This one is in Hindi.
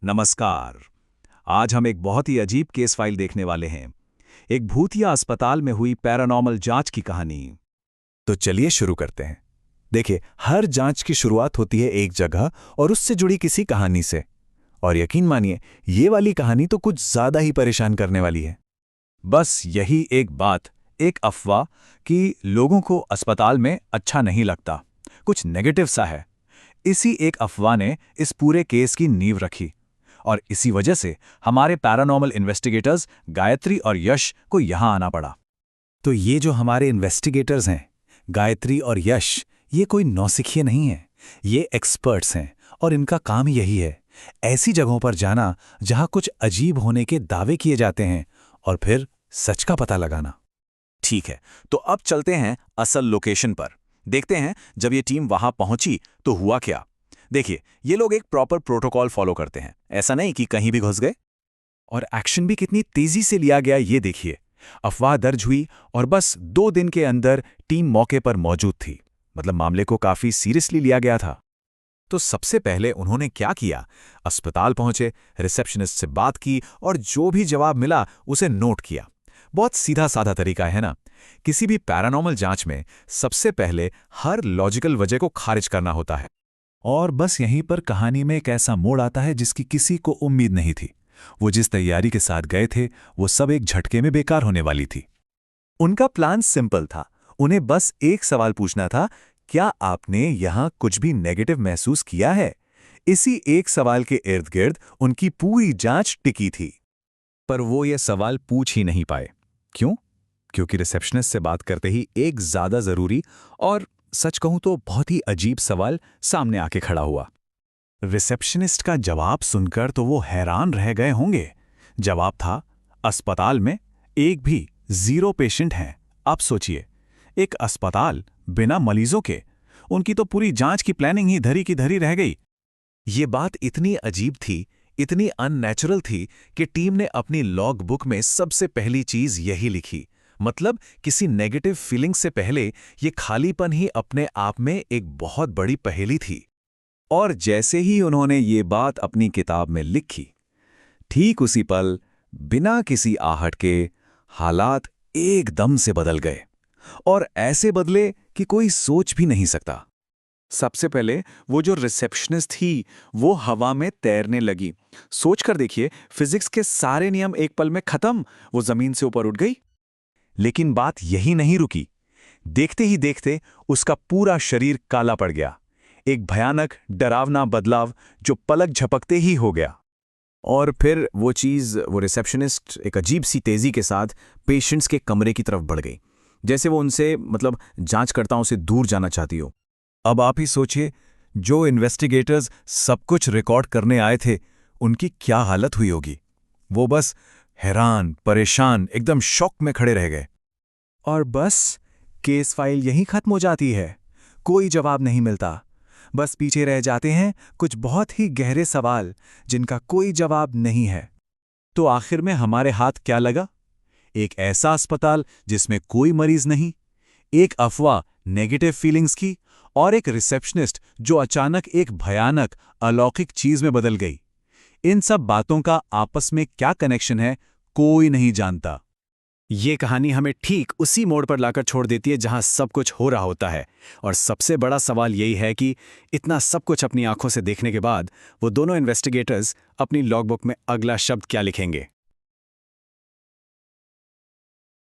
नमस्कार। आज हम एक बहुत ही अजीब केस फाइल देखने वाले हैं। एक भूतिया अस्पताल में हुई पैरानॉर्मल जांच की कहानी। तो चलिए शुरू करते हैं। देखिए, हर जांच की शुरुआत होती है एक जगह और उससे जुड़ी किसी कहानी से। और यकीन मानिए, ये वाली कहानी तो कुछ ज्यादा ही परेशान करने वाली है। बस यही एक बात, एक अफवाह कि लोगों को अस्पताल में अच्छा नहीं लगता, कुछ नेगेटिव सा है। इसी एक अफवाह ने इस पूरे केस की नींव रखी और इसी वजह से हमारे पैरानॉर्मल इन्वेस्टिगेटर्स गायत्री और यश को यहां आना पड़ा। तो ये जो हमारे इन्वेस्टिगेटर्स हैं, गायत्री और यश, ये कोई नौसिखिए नहीं है। ये एक्सपर्ट्स हैं और इनका काम यही है, ऐसी जगहों पर जाना जहां कुछ अजीब होने के दावे किए जाते हैं और फिर सच का पता लगाना। ठीक है, तो अब चलते हैं असल लोकेशन पर। देखते हैं जब ये टीम वहां पहुंची तो हुआ क्या। देखिए, ये लोग एक प्रॉपर प्रोटोकॉल फॉलो करते हैं, ऐसा नहीं कि कहीं भी घुस गए। और एक्शन भी कितनी तेजी से लिया गया ये देखिए। अफवाह दर्ज हुई और बस 2 दिन के अंदर टीम मौके पर मौजूद थी। मतलब मामले को काफी सीरियसली लिया गया था। तो सबसे पहले उन्होंने क्या किया, अस्पताल पहुंचे, रिसेप्शनिस्ट से बात की और जो भी जवाब मिला उसे नोट किया। बहुत सीधा साधा तरीका है ना। किसी भी पैरानॉर्मल जांच में सबसे पहले हर लॉजिकल वजह को खारिज करना होता है। और बस यहीं पर कहानी में एक ऐसा मोड़ आता है जिसकी किसी को उम्मीद नहीं थी। वो जिस तैयारी के साथ गए थे, वो सब एक झटके में बेकार होने वाली थी। उनका प्लान सिंपल था। उन्हें बस एक सवाल पूछना था, क्या आपने यहां कुछ भी नेगेटिव महसूस किया है? इसी एक सवाल के इर्द गिर्द उनकी पूरी जांच टिकी थी। पर वो ये सवाल पूछ ही नहीं पाए। क्यों? क्योंकि रिसेप्शनिस्ट से बात करते ही एक ज्यादा जरूरी और सच कहूं तो बहुत ही अजीब सवाल सामने आके खड़ा हुआ। रिसेप्शनिस्ट का जवाब सुनकर तो वो हैरान रह गए होंगे। जवाब था, अस्पताल में एक भी 0 पेशेंट हैं। आप सोचिए, एक अस्पताल बिना मरीजों के, उनकी तो पूरी जांच की प्लानिंग ही धरी की धरी रह गई। ये बात इतनी अजीब थी, इतनी अननेचुरल थी कि टीम ने अपनी लॉग बुक में सबसे पहली चीज यही लिखी। मतलब किसी नेगेटिव फीलिंग से पहले ये खालीपन ही अपने आप में एक बहुत बड़ी पहेली थी। और जैसे ही उन्होंने ये बात अपनी किताब में लिखी, ठीक उसी पल, बिना किसी आहट के, हालात एकदम से बदल गए। और ऐसे बदले कि कोई सोच भी नहीं सकता। सबसे पहले वो जो रिसेप्शनिस्ट थी, वो हवा में तैरने लगी। सोचकर देखिए, फिजिक्स के सारे नियम एक पल में खत्म, वो जमीन से ऊपर उठ गई। लेकिन बात यही नहीं रुकी। देखते ही देखते उसका पूरा शरीर काला पड़ गया। एक भयानक, डरावना बदलाव जो पलक झपकते ही हो गया। और फिर वो रिसेप्शनिस्ट एक अजीब सी तेजी के साथ पेशेंट्स के कमरे की तरफ बढ़ गई, जैसे वो उनसे जांचकर्ताओं से दूर जाना चाहती हो। अब आप ही सोचिए, जो इन्वेस्टिगेटर्स सब कुछ रिकॉर्ड करने आए थे, उनकी क्या हालत हुई होगी। वो बस हैरान, परेशान, एकदम शॉक में खड़े रह गए। और बस केस फाइल यहीं खत्म हो जाती है। कोई जवाब नहीं मिलता। बस पीछे रह जाते हैं कुछ बहुत ही गहरे सवाल जिनका कोई जवाब नहीं है। तो आखिर में हमारे हाथ क्या लगा? एक ऐसा अस्पताल जिसमें कोई मरीज नहीं, एक अफवाह नेगेटिव फीलिंग्स की, और एक रिसेप्शनिस्ट जो अचानक एक भयानक, अलौकिक चीज में बदल गई। इन सब बातों का आपस में क्या कनेक्शन है, कोई नहीं जानता। ये कहानी हमें ठीक उसी मोड़ पर लाकर छोड़ देती है जहां सब कुछ हो रहा होता है। और सबसे बड़ा सवाल यही है कि इतना सब कुछ अपनी आंखों से देखने के बाद वो दोनों इन्वेस्टिगेटर्स अपनी लॉगबुक में अगला शब्द क्या लिखेंगे।